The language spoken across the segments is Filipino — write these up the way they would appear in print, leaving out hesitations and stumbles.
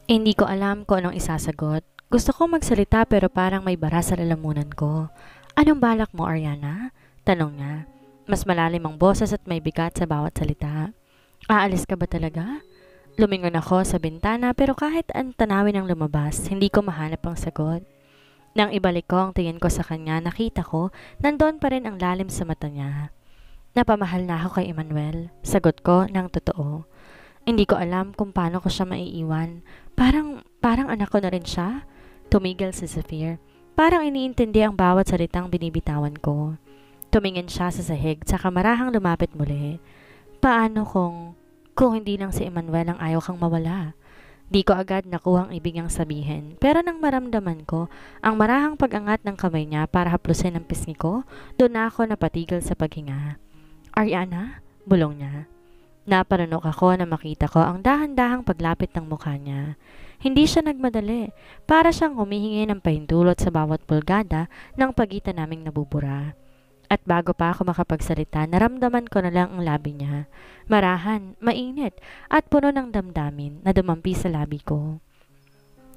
Hindi ko alam kung anong isasagot. Gusto kong magsalita pero parang may bara sa lalamunan ko. Anong balak mo, Ariana? Tanong niya. Mas malalim ang boses at may bigat sa bawat salita. Aalis ka ba talaga? Lumingon ako sa bintana pero kahit ang tanawin ang lumabas, hindi ko mahanap ang sagot. Nang ibalik ko ang tingin ko sa kanya, nakita ko, nandoon pa rin ang lalim sa mata niya. Napamahal na ako kay Emmanuel. Sagot ko ng totoo. Hindi ko alam kung paano ko siya maiiwan. Parang anak ko na rin siya. Tumigil si Zafir. Parang iniintindi ang bawat salitang binibitawan ko. Tumingin siya sa sahig, saka marahang lumapit muli. Paano kung hindi lang si Emmanuel ang ayaw kang mawala? Di ko agad nakuha ang ibig niyang sabihin, pero nang maramdaman ko ang marahang pag-angat ng kamay niya para haplusin ang pisngi ko, doon na ako napatigil sa paghinga. Ariana? Bulong niya. Naparanok ako na makita ko ang dahan-dahang paglapit ng mukha niya. Hindi siya nagmadali, para siyang humihingi ng pahintulot sa bawat pulgada ng pagitan naming nabubura. At bago pa ako makapagsalita, naramdaman ko na lang ang labi niya. Marahan, mainit, at puno ng damdamin na dumampi sa labi ko.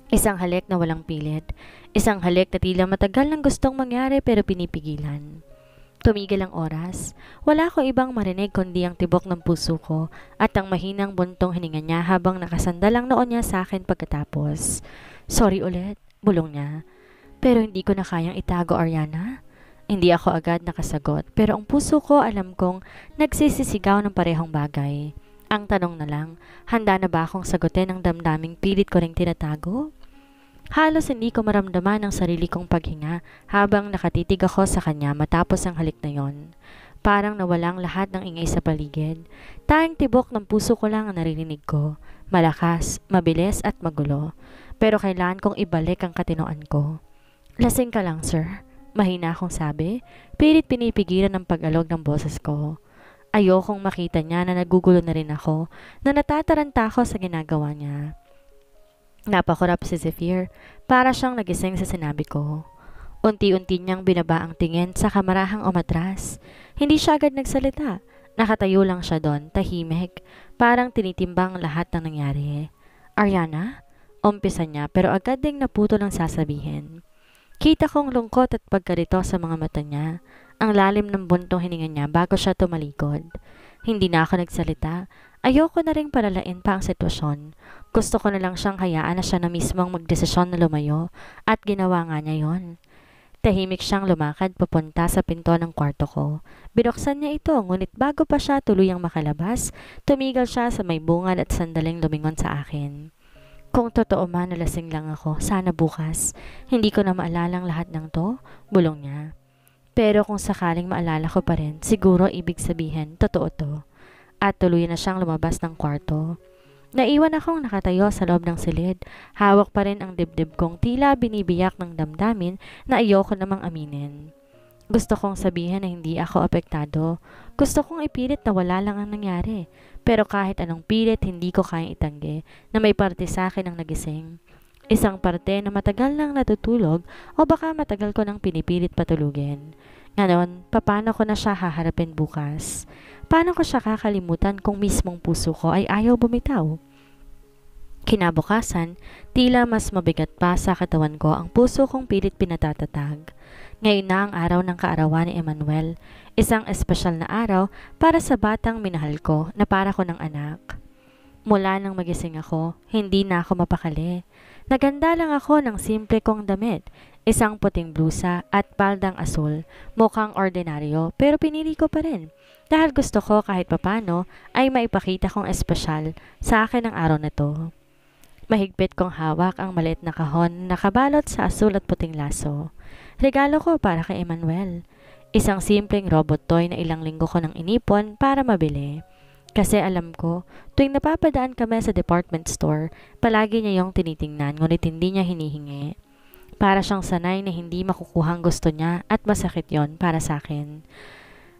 Isang halik na walang pilit. Isang halik na tila matagal nang gustong mangyari pero pinipigilan. Tumigil ang oras. Wala ko ibang marinig kundi ang tibok ng puso ko at ang mahinang buntong hininga niya habang nakasandal ang noon niya sa akin pagkatapos. Sorry ulit, bulong niya. Pero hindi ko na kayang itago, Ariana. Hindi ako agad nakasagot pero ang puso ko alam kong nagsisisigaw ng parehong bagay. Ang tanong na lang, handa na ba akong sagutin ang damdaming pilit ko ring tinatago? Halos hindi ko maramdaman ang sarili kong paghinga habang nakatitig ako sa kanya matapos ang halik na yon. Parang nawalang lahat ng ingay sa paligid. Tanging tibok ng puso ko lang ang naririnig ko. Malakas, mabilis at magulo. Pero kailangan kong ibalik ang katinoan ko. Lasing ka lang, sir. Mahina akong sabi. Pilit pinipigilan ang pag-alog ng boses ko. Ayokong makita niya na nagugulo na rin ako, na natataranta ako sa ginagawa niya. Napakurap si Zephyr, para siyang nagising sa sinabi ko. Unti-unti niyang binaba ang tingin sa kamarahang umatras. Hindi siya agad nagsalita. Nakatayo lang siya doon, tahimik, parang tinitimbang lahat ng nangyari. Ariana? Umpisa niya pero agad ding naputo ng sasabihin. Kita kong lungkot at pagkarito sa mga mata niya. Ang lalim ng buntong hininga niya bago siya tumalikod. Hindi na ako nagsalita. Ayoko na ring palalain pa ang sitwasyon. Gusto ko na lang siyang hayaan na siya na mismong magdesisyon na lumayo at ginawa nga niya yon. Tahimik siyang lumakad papunta sa pinto ng kwarto ko. Binuksan niya ito ngunit bago pa siya tuluyang makalabas, tumigil siya sa may bungad at sandaling lumingon sa akin. Kung totoo man nalasing lang ako, sana bukas. Hindi ko na maalalang lahat ng to, bulong niya. Pero kung sakaling maalala ko pa rin, siguro ibig sabihin, totoo to. At tuluyan na siyang lumabas ng kwarto. Naiwan akong nakatayo sa loob ng silid. Hawak pa rin ang dibdib kong tila binibiyak ng damdamin na ayoko namang aminin. Gusto kong sabihin na hindi ako apektado. Gusto kong ipilit na wala lang ang nangyari. Pero kahit anong pilit, hindi ko kayang itanggi na may parte sa akin ang nagising. Isang parte na matagal nang natutulog o baka matagal ko nang pinipilit patulugin. Ngayon, paano ko na siya haharapin bukas? Paano ko siya kakalimutan kung mismong puso ko ay ayaw bumitaw? Kinabukasan, tila mas mabigat pa sa katawan ko ang puso kong pilit pinatatatag. Ngayon na ang araw ng kaarawan ni Emmanuel, isang espesyal na araw para sa batang minahal ko na para ko ng anak. Mula nang magising ako, hindi na ako mapakali. Naganda lang ako ng simple kong damit, isang puting blusa at paldang asul, mukhang ordinaryo pero pinili ko pa rin. Dahil gusto ko kahit papano ay maipakita kong espesyal sa akin ang araw na to. Mahigpit kong hawak ang maliit na kahon na nakabalot sa asul at puting laso. Regalo ko para kay Emmanuel. Isang simpleng robot toy na ilang linggo ko nang inipon para mabili. Kasi alam ko, tuwing napapadaan kami sa department store, palagi niya yung tinitingnan ngunit hindi niya hinihingi. Para siyang sanay na hindi makukuhang gusto niya at masakit yon para sa akin.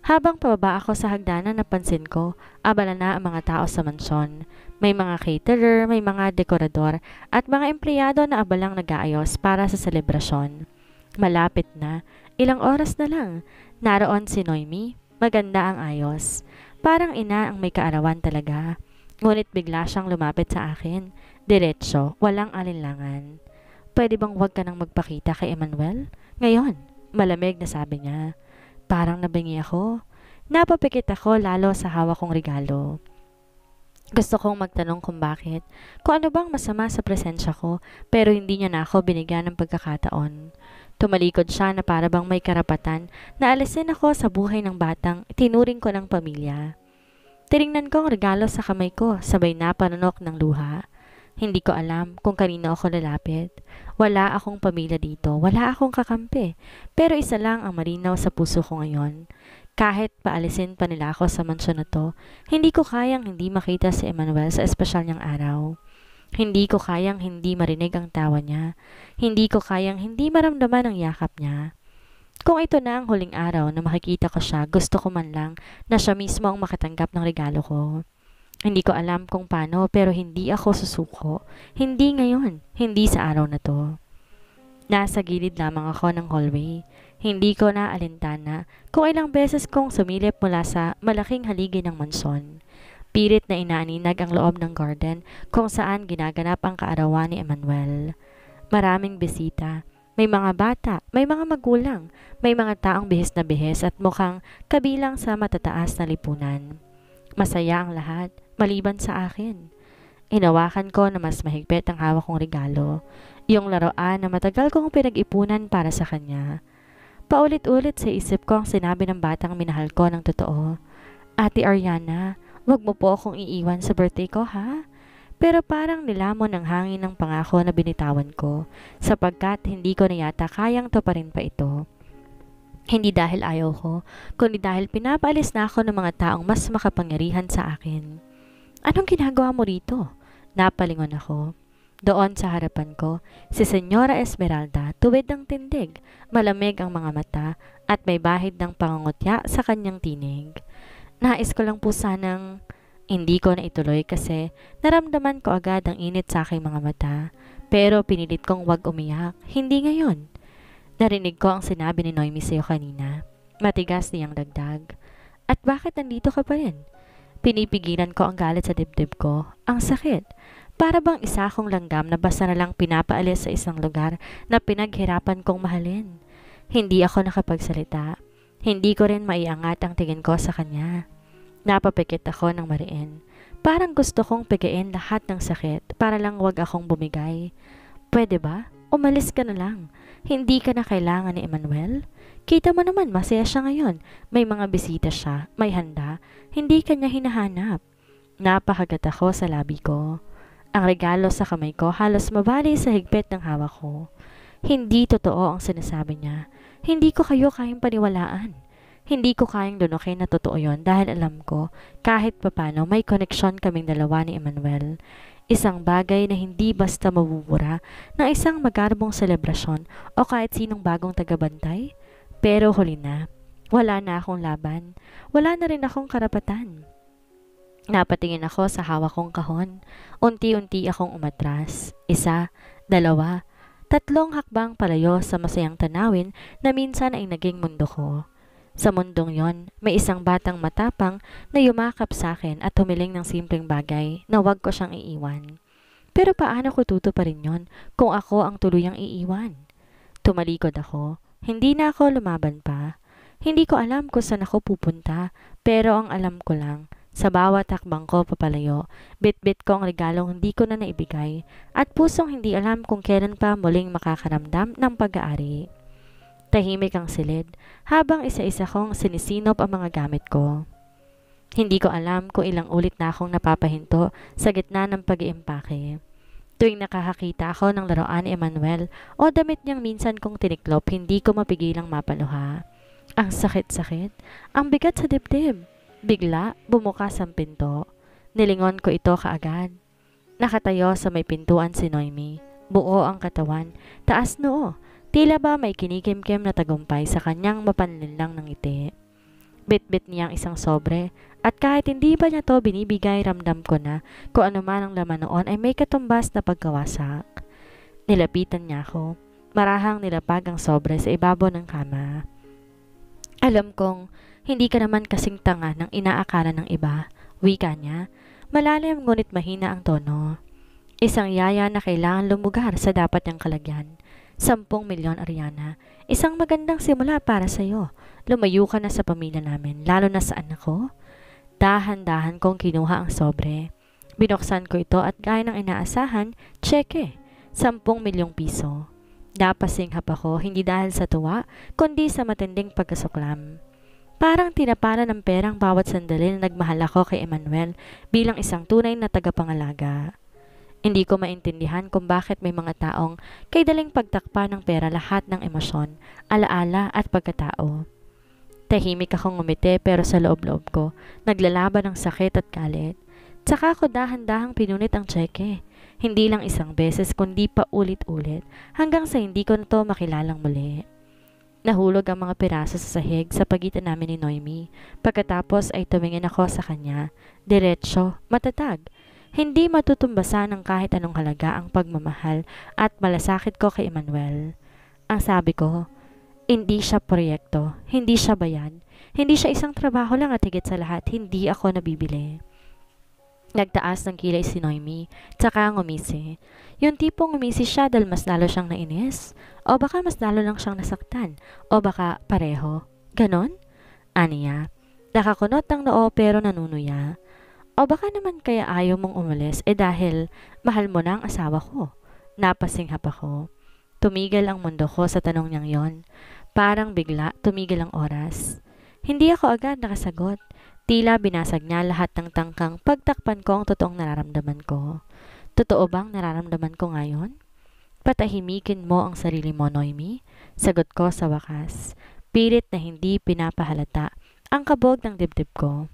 Habang pababa ako sa hagdanan, napansin ko, abala na ang mga tao sa mansyon. May mga caterer, may mga dekorador, at mga empleyado na abalang nag-aayos para sa selebrasyon. Malapit na, ilang oras na lang. Naroon si Noemi, maganda ang ayos. Parang ina ang may kaarawan talaga. Ngunit bigla siyang lumapit sa akin. Diretso, walang alinlangan. Pwede bang huwag ka nang magpakita kay Emmanuel? Ngayon, malamig na sabi niya. Parang nabingi ako. Napapikit ako lalo sa hawak kong regalo. Gusto kong magtanong kung bakit, kung ano bang masama sa presensya ko, pero hindi niya na ako binigyan ng pagkakataon. Tumalikod siya na para bang may karapatan na alisin ako sa buhay ng batang tinuring ko ng pamilya. Tiningnan ko ang regalo sa kamay ko, sabay na panunok ng luha. Hindi ko alam kung kanino ako lalapit. Wala akong pamilya dito, wala akong kakampi, pero isa lang ang malinaw sa puso ko ngayon. Kahit paalisin pa nila ako sa mansyon na to, hindi ko kayang hindi makita si Emmanuel sa espesyal niyang araw. Hindi ko kayang hindi marinig ang tawa niya. Hindi ko kayang hindi maramdaman ang yakap niya. Kung ito na ang huling araw na makikita ko siya, gusto ko man lang na siya mismo ang makatanggap ng regalo ko. Hindi ko alam kung paano pero hindi ako susuko. Hindi ngayon, hindi sa araw na to. Nasa gilid lamang ako ng hallway. Hindi ko na alintana kung ilang beses kong sumilip mula sa malaking haligi ng mansyon. Pilit na inaaninag ang loob ng garden kung saan ginaganap ang kaarawan ni Emmanuel. Maraming bisita. May mga bata, may mga magulang, may mga taong bihis na bihis at mukhang kabilang sa matataas na lipunan. Masaya ang lahat, maliban sa akin. Inawakan ko na mas mahigpit ang hawak kong regalo, yung laruan na matagal kong pinag-ipunan para sa kanya. Paulit-ulit sa isip ko ang sinabi ng batang minahal ko ng totoo. Ate Ariana, wag mo po akong iiwan sa birthday ko ha? Pero parang nilamon ng hangin ng pangako na binitawan ko, sapagkat hindi ko na yata kayang tuparin pa ito. Hindi dahil ayaw ko, kundi dahil pinapaalis na ako ng mga taong mas makapangyarihan sa akin. Anong ginagawa mo rito? Napalingon ako. Doon sa harapan ko, si Senyora Esmeralda tuwid ng tindig, malamig ang mga mata at may bahid ng pangungutya sa kanyang tinig. Nais ko lang po sanang hindi ko na ituloy kasi naramdaman ko agad ang init sa aking mga mata, pero pinilit kong wag umiyak, hindi ngayon. Narinig ko ang sinabi ni Noemi sa'yo kanina. Matigas niyang dagdag. At bakit nandito ka pa rin? Pinipigilan ko ang galit sa dibdib ko. Ang sakit. Para bang isa akong langgam na basta na lang pinapaalis sa isang lugar na pinaghirapan kong mahalin. Hindi ako nakapagsalita. Hindi ko rin maiangat ang tingin ko sa kanya. Napapikit ako ng mariin. Parang gusto kong pigain lahat ng sakit para lang wag akong bumigay. Pwede ba? Umalis ka na lang. Hindi ka na kailangan ni Emmanuel. Kita mo naman masaya siya ngayon. May mga bisita siya, may handa. Hindi ka niya hinahanap. Napakagat ako sa labi ko. Ang regalo sa kamay ko halos mabali sa higpit ng hawak ko. Hindi totoo ang sinasabi niya. Hindi ko kayo kayang paniwalaan. Hindi ko kayang lunukin na totoo yon dahil alam ko kahit papano may koneksyon kaming dalawa ni Emmanuel. Isang bagay na hindi basta mabubura ng isang magarbong selebrasyon o kahit sinong bagong tagabantay. Pero huli na. Wala na akong laban. Wala na rin akong karapatan. Napatingin ako sa hawak kong kahon. Unti-unti akong umatras. Isa, dalawa, tatlong hakbang palayo sa masayang tanawin na minsan ay naging mundo ko. Sa mundong yon, may isang batang matapang na yumakap sa akin at humiling ng simpleng bagay na wag ko siyang iiwan. Pero paano ko tutuparin yon kung ako ang tuluyang iiwan? Tumalikod ako. Hindi na ako lumaban pa. Hindi ko alam kung saan ako pupunta, pero ang alam ko lang, sa bawat hakbang ko papalayo, bit-bit ko ang regalong hindi ko na naibigay at pusong hindi alam kung kailan pa muling makakaramdam ng pag-aari. Tahimik ang silid habang isa-isa kong sinisinop ang mga gamit ko. Hindi ko alam kung ilang ulit na akong napapahinto sa gitna ng pag-iimpake. Tuwing nakakakita ako ng laruan ni Emmanuel o damit niyang minsan kong tiniklop, hindi ko mapigilang mapaluha. Ang sakit-sakit, ang bigat sa dibdib. Bigla, bumukas ang pinto. Nilingon ko ito kaagad. Nakatayo sa may pintuan si Noemi. Buo ang katawan, taas noo. Tila ba may kinikimkim na tagumpay sa kanyang mapanlinlang ng ngiti. Bit-bit niyang isang sobre at kahit hindi ba niya to binibigay, ramdam ko na kung ano man ang laman noon ay may katumbas na pagkawasak. Nilapitan niya ako. Marahang nilapag ang sobre sa ibabaw ng kama. Alam kong hindi ka naman kasing tanga ng inaakala ng iba. Wika niya. Malalim ngunit mahina ang tono. Isang yaya na kailangan lumugar sa dapat niyang kalagyan. 10 milyon, Ariana. Isang magandang simula para sa'yo. Lumayo ka na sa pamilya namin, lalo na sa anak ko. Dahan-dahan kong kinuha ang sobre. Binuksan ko ito at gaya ng inaasahan, tseke, 10 milyong piso. Napasinghap ako, hindi dahil sa tuwa, kundi sa matinding pagkasuklam. Parang tinapanan ng perang bawat sandali na nagmahal ako kay Emmanuel bilang isang tunay na tagapangalaga. Hindi ko maintindihan kung bakit may mga taong kay daling pagtakpa ng pera lahat ng emosyon, alaala at pagkatao. Tahimik akong ngumiti pero sa loob-loob ko, naglalaban ng sakit at galit. Tsaka ko dahan-dahang pinunit ang tseke. Hindi lang isang beses kundi pa ulit-ulit hanggang sa hindi ko na to makilalang muli. Nahulog ang mga piraso sa sahig sa pagitan namin ni Noemi. Pagkatapos ay tumingin ako sa kanya. Diretso, matatag. Hindi matutumbasan ng kahit anong halaga ang pagmamahal at malasakit ko kay Emmanuel. Ang sabi ko, hindi siya proyekto, hindi siya bayad, hindi siya isang trabaho lang at higit sa lahat, hindi ako nabibili. Nagtaas ng kilay si Noemi, tsaka ngumisi. Yung tipong ngumisi siya dahil mas lalo siyang nainis, o baka mas lalo lang siyang nasaktan, o baka pareho. Ganon? Aniya. Nakakunot ang noo pero nanunuya. O baka naman kaya ayaw mong umalis dahil mahal mo na ang asawa ko. Napasinghap ako. Tumigil ang mundo ko sa tanong niyang yon. Parang bigla tumigil ang oras. Hindi ako agad nakasagot. Tila binasag niya lahat ng tangkang pagtakpan ko ang totoong nararamdaman ko. Totoo bang nararamdaman ko ngayon? Patahimikin mo ang sarili mo, Noemi. Sagot ko sa wakas. Pilit na hindi pinapahalata ang kabog ng dibdib ko.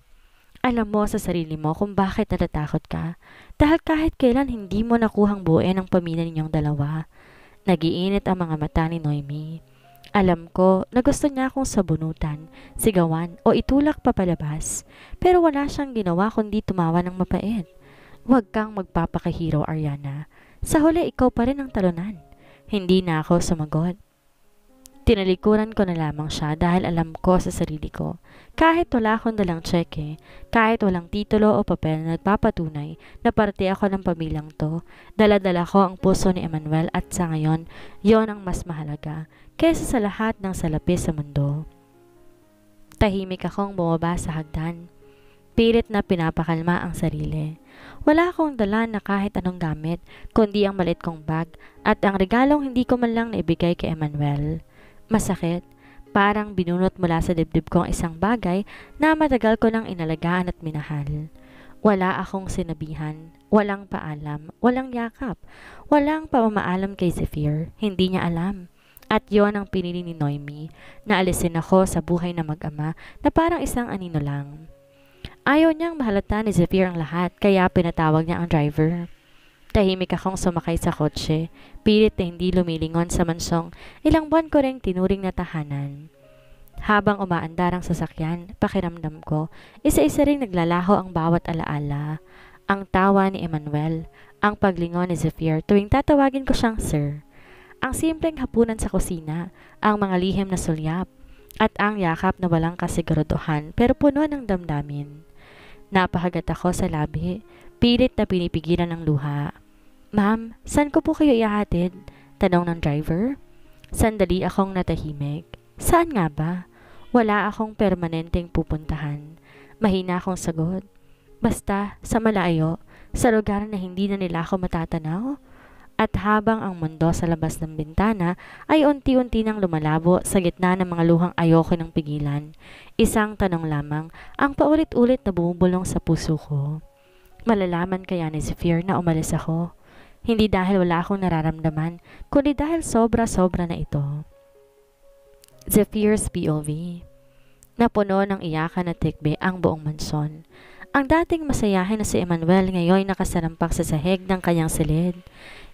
Alam mo sa sarili mo kung bakit natatakot ka. Dahil kahit kailan hindi mo nakuhang buuin ang pamilya ninyong dalawa. Nagiinit ang mga mata ni Noemi. Alam ko na gusto niya akong sabunutan, sigawan o itulak papalabas. Pero wala siyang ginawa kundi tumawa ng mapait. Huwag kang magpapakahiro, Ariana. Sa huli ikaw pa rin ang talunan. Hindi na ako sumagot. Tinalikuran ko na lamang siya dahil alam ko sa sarili ko. Kahit wala akong dalang tseke, kahit walang titulo o papel na nagpapatunay na parte ako ng pamilyang to, dala-dala ko ang puso ni Emmanuel at sa ngayon, yon ang mas mahalaga kaysa sa lahat ng salapi sa mundo. Tahimik akong bumaba sa hagdan. Pilit na pinapakalma ang sarili. Wala akong dala na kahit anong gamit, kundi ang malit kong bag at ang regalong hindi ko man lang naibigay kay Emmanuel. Masakit, parang binunot mula sa dibdib ko ang isang bagay na matagal ko nang inalagaan at minahal. Wala akong sinabihan, walang paalam, walang yakap, walang pamamaalam kay Zephyr, hindi niya alam. At yon ang pinili ni Noemi, na alisin ako sa buhay na mag-ama na parang isang anino lang. Ayaw niyang mahalata ni Zephyr ang lahat kaya pinatawag niya ang driver. Tahimik akong sumakay sa kotse, pilit na hindi lumilingon sa mansong ilang buwan ko ring tinuring na tahanan. Habang umaandar ang sasakyan, pakiramdam ko, isa-isa ring naglalaho ang bawat alaala. Ang tawa ni Emmanuel, ang paglingon ni Zephyr tuwing tatawagin ko siyang sir. Ang simpleng hapunan sa kusina, ang mga lihim na sulyap, at ang yakap na walang kasiguraduhan pero puno ng damdamin. Napahagat ako sa labi, pilit na pinipigilan ng luha. Ma'am, saan ko po kayo ihahatid? Tanong ng driver. Sandali akong natahimik. Saan nga ba? Wala akong permanenteng pupuntahan. Mahina akong sagot. Basta, sa malayo, sa lugar na hindi na nila ako matatanaw. At habang ang mundo sa labas ng bintana ay unti-unti nang lumalabo sa gitna ng mga luhang ayoko ng pigilan. Isang tanong lamang ang paulit-ulit na bumubulong sa puso ko. Malalaman kaya ni Zephyr na umalis ako? Hindi dahil wala akong nararamdaman, kundi dahil sobra-sobra na ito. Zephyr's POV. Napuno ng iyakan at tikbe ang buong mansyon. Ang dating masayahin na si Emmanuel ngayon nakasarampak sa sahig ng kanyang silid.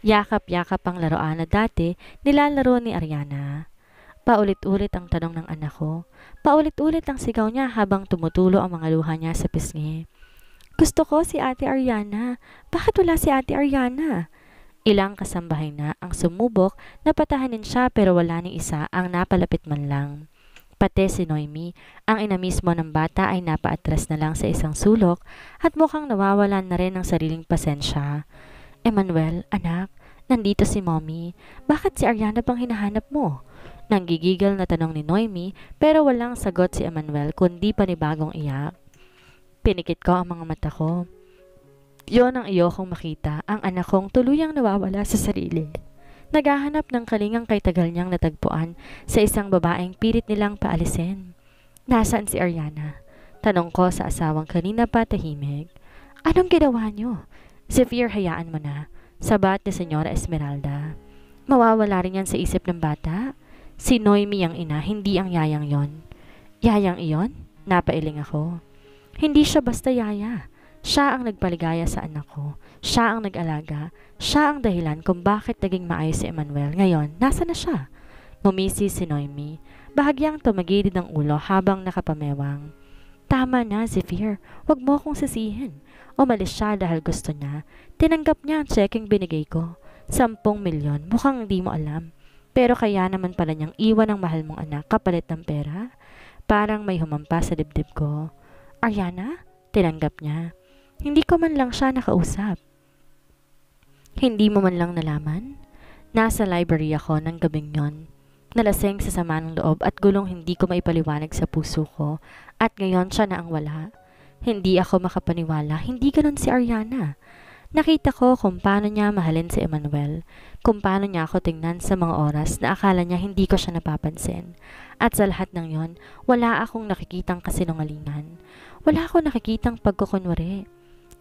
Yakap-yakap ang laruan na dati nilalaro ni Ariana. Paulit-ulit ang tanong ng anak ko. Paulit-ulit ang sigaw niya habang tumutulo ang mga luha niya sa pisngi. Gusto ko si Ate Ariana. Bakit wala si Ate Ariana? Ilang kasambahay na ang sumubok na patahanin siya pero wala ni isa ang napalapit man lang. Pati si Noemi, ang ina mismo ng bata ay napaatras na lang sa isang sulok at mukhang nawawalan na rin ng sariling pasensya. Emmanuel, anak, nandito si Mommy. Bakit si Ariana bang hinahanap mo? Nanggigigil na tanong ni Noemi pero walang sagot si Emmanuel kundi panibagong iyak. Pinikit ko ang mga mata ko. Yon ang iyokong makita, ang anak kong tuluyang nawawala sa sarili. Naghahanap ng kalingang kay tagal niyang natagpuan sa isang babaeng pilit nilang paalisin. Nasaan si Ariana? Tanong ko sa asawang kanina pa tahimik. Anong ginawa niyo? Zephyr, hayaan mo na. Sabat ni Senyora Esmeralda. Mawawala rin yan sa isip ng bata? Si Noemi ang ina, hindi ang yayang yon. Yayang iyon? Napailing ako. Hindi siya basta yaya. Siya ang nagpaligaya sa anak ko. Siya ang nag-alaga. Siya ang dahilan kung bakit naging maayos si Emmanuel. Ngayon, nasa na siya? Ngumisi si Noemi. Bahagyang tumagilid ang ulo habang nakapamewang. Tama na, Zephyr. Huwag mo akong sisihin. Umalis siya dahil gusto niya. Tinanggap niya ang checking binigay ko. 10 milyon. Mukhang hindi mo alam. Pero kaya naman pala niyang iwan ang mahal mong anak kapalit ng pera? Parang may humampa sa dibdib ko. Ariana? Tinanggap niya. Hindi ko man lang siya nakausap. Hindi mo man lang nalaman? Nasa library ako ng gabing yon. Nalaseng sa sama ng loob at gulong hindi ko maipaliwanag sa puso ko at ngayon siya na ang wala. Hindi ako makapaniwala, hindi ganon si Ariana. Nakita ko kung paano niya mahalin si Emmanuel, kung paano niya ako tingnan sa mga oras na akala niya hindi ko siya napapansin. At sa lahat ng yon, wala akong nakikitang kasinungalingan. Wala akong nakikitang pagkukunwari.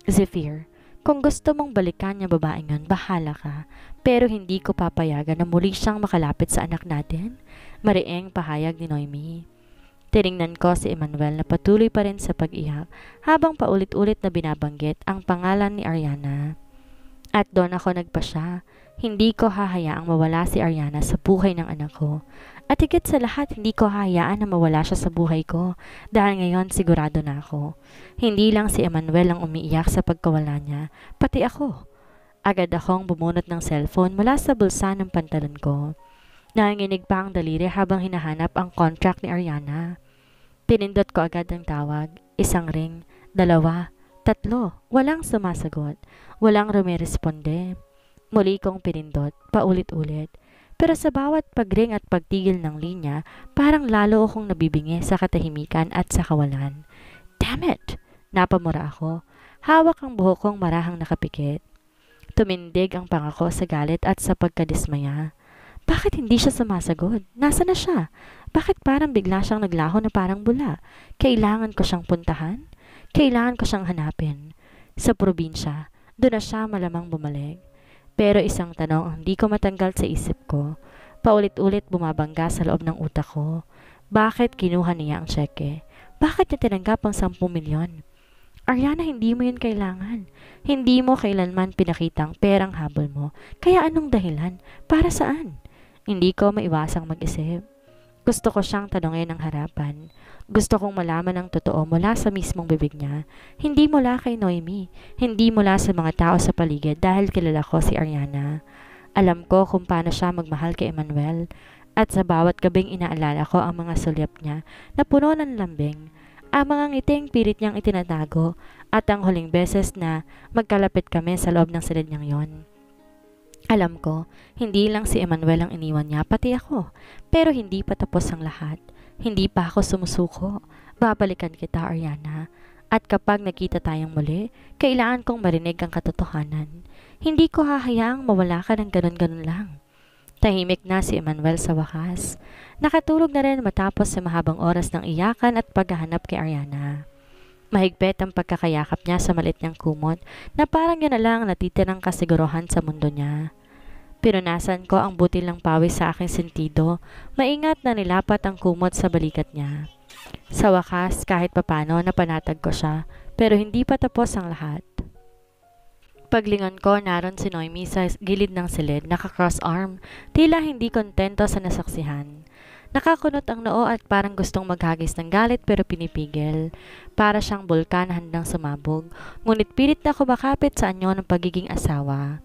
Zephyr, kung gusto mong balikan niya babaeng yun, bahala ka. Pero hindi ko papayagan na muli siyang makalapit sa anak natin. Mariing pahayag ni Noemi. Tiningnan ko si Emmanuel na patuloy pa rin sa pag-iyak habang paulit-ulit na binabanggit ang pangalan ni Ariana. At doon ako nagpasya. Hindi ko hahayaang mawala si Ariana sa buhay ng anak ko. At higit sa lahat, hindi ko hahayaan na mawala siya sa buhay ko dahil ngayon sigurado na ako. Hindi lang si Emmanuel ang umiiyak sa pagkawala niya, pati ako. Agad akong bumunot ng cellphone mula sa bulsa ng pantalon ko. Nanginginig pa ang daliri habang hinahanap ang contract ni Ariana. Pinindot ko agad ang tawag. 1 ring, 2, 3. Walang sumasagot. Walang rumiresponde. Muli kong pinindot, paulit-ulit. Pero sa bawat pagring at pagtigil ng linya, parang lalo akong nabibingi sa katahimikan at sa kawalan. Damn it! Napamura ako. Hawak ang buhok kong marahang nakapikit. Tumindig ang pangako sa galit at sa pagkadismaya. Bakit hindi siya sumasagot? Nasa na siya? Bakit parang bigla siyang naglaho na parang bula? Kailangan ko siyang puntahan? Kailangan ko siyang hanapin. Sa probinsya, doon na siya malamang bumalik. Pero isang tanong ang hindi ko matanggal sa isip ko. Paulit-ulit bumabangga sa loob ng utak ko. Bakit kinuha niya ang tseke? Bakit niya tinanggap ang 10 milyon? Ariana, hindi mo yun kailangan. Hindi mo kailanman pinakitang perang habol mo. Kaya anong dahilan? Para saan? Hindi ko maiwasang mag-isip. Gusto ko siyang tanongin ng harapan. Gusto kong malaman ang totoo mula sa mismong bibig niya. Hindi mula kay Noemi. Hindi mula sa mga tao sa paligid dahil kilala ko si Ariana. Alam ko kung paano siya magmahal kay Emmanuel. At sa bawat gabing inaalala ko ang mga sulyap niya na puno ng lambing. Ang mga ngiting pilit niyang itinatago at ang huling beses na magkalapit kami sa loob ng silid niyang yon. Alam ko, hindi lang si Emmanuel ang iniwan niya, pati ako. Pero hindi pa tapos ang lahat. Hindi pa ako sumusuko. Babalikan kita, Ariana. At kapag nakita tayong muli, kailangan kong marinig ang katotohanan. Hindi ko hahayaang mawala ka ng ganun-ganun lang. Tahimik na si Emmanuel sa wakas. Nakatulog na rin matapos sa mahabang oras ng iyakan at paghahanap kay Ariana. Mahigpit ang pagkakayakap niya sa maliit niyang kumot na parang yan na lang natitirang kasiguruhan sa mundo niya. Pinunasan ko ang butil ng pawis sa aking sentido, maingat na nilapat ang kumot sa balikat niya. Sa wakas, kahit papano napanatag ko siya, pero hindi pa tapos ang lahat. Paglingon ko, naroon si Noemi sa gilid ng silid, naka-cross arm, tila hindi kontento sa nasaksihan. Nakakunot ang noo at parang gustong maghagis ng galit pero pinipigil. Para siyang bulkan handang sumabog, ngunit pilit na kumakapit sa anyo ng pagiging asawa.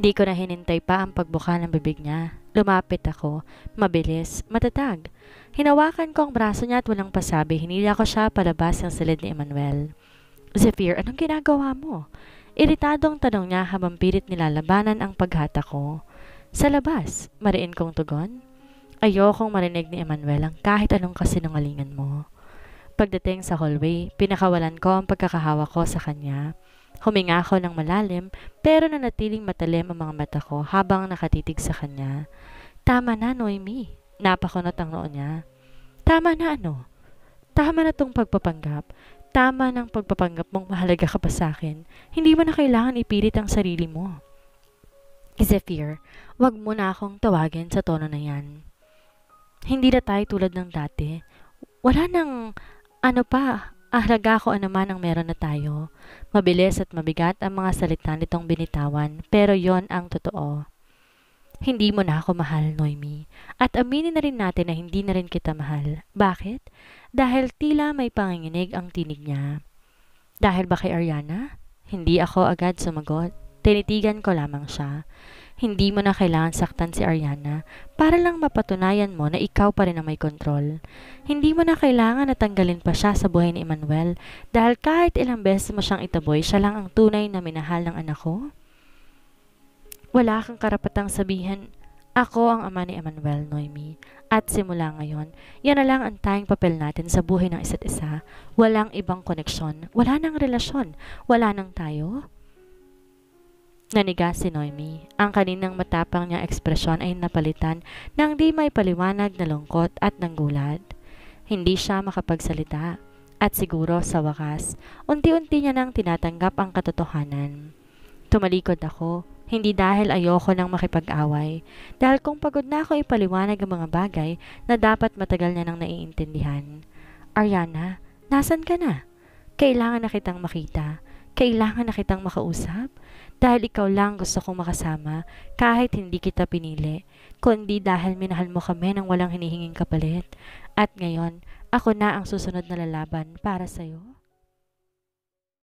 Di ko na hinintay pa ang pagbuka ng bibig niya. Lumapit ako, mabilis, matatag. Hinawakan ko ang braso niya at walang pasabi, hinila ko siya palabas ng silid ni Emmanuel. Zephyr, anong ginagawa mo? Iritadong tanong niya habang pilit nilalabanan ang paghata ko. Sa labas, mariin kong tugon. Ayokong marinig ni Emmanuel ang kahit anong kasinungalingan mo. Pagdating sa hallway, pinakawalan ko ang pagkakahawak ko sa kanya. Huminga ako ng malalim pero nanatiling matalim ang mga mata ko habang nakatitig sa kanya. Tama na, Noemi. Napakunot ang noo niya. Tama na ano? Tama na tong pagpapanggap. Tama ng pagpapanggap mong mahalaga ka pa sa akin. Hindi mo na kailangan ipilit ang sarili mo. Zephyr, wag mo na akong tawagin sa tono na yan. Hindi na tayo tulad ng dati. Wala nang ano pa, ahalaga ko naman ang meron na tayo. Mabilis at mabigat ang mga salita nitong binitawan, pero yon ang totoo. Hindi mo na ako mahal, Noemi. At aminin na rin natin na hindi na rin kita mahal. Bakit? Dahil tila may panginginig ang tinig niya. Dahil ba kay Ariana? Hindi ako agad sumagot. Tinitigan ko lamang siya. Hindi mo na kailangan saktan si Ariana para lang mapatunayan mo na ikaw pa rin ang may kontrol. Hindi mo na kailangan na tanggalin pa siya sa buhay ni Emmanuel dahil kahit ilang beses mo siyang itaboy, siya lang ang tunay na minahal ng anak ko. Wala kang karapatang sabihin, ako ang ama ni Emmanuel, Noemi. At simula ngayon, yan na lang ang tayong papel natin sa buhay ng isa't isa. Walang ibang koneksyon, wala nang relasyon, wala nang tayo. Naniga si Noemi. Ang kaninang matapang niyang ekspresyon ay napalitan ng di may paliwanag na lungkot at ng gulat. Hindi siya makapagsalita. At siguro sa wakas, unti-unti niya nang tinatanggap ang katotohanan. Tumalikod ako, hindi dahil ayoko nang makipag-away, dahil kung pagod na ako ipaliwanag ang mga bagay na dapat matagal niya nang naiintindihan. Ariana, nasan ka na? Kailangan na kitang makita. Kailangan na kitang makausap dahil ikaw lang gusto kong makasama kahit hindi kita pinili, kundi dahil minahal mo kami nang walang hinihinging kapalit. At ngayon, ako na ang susunod na lalaban para sa'yo.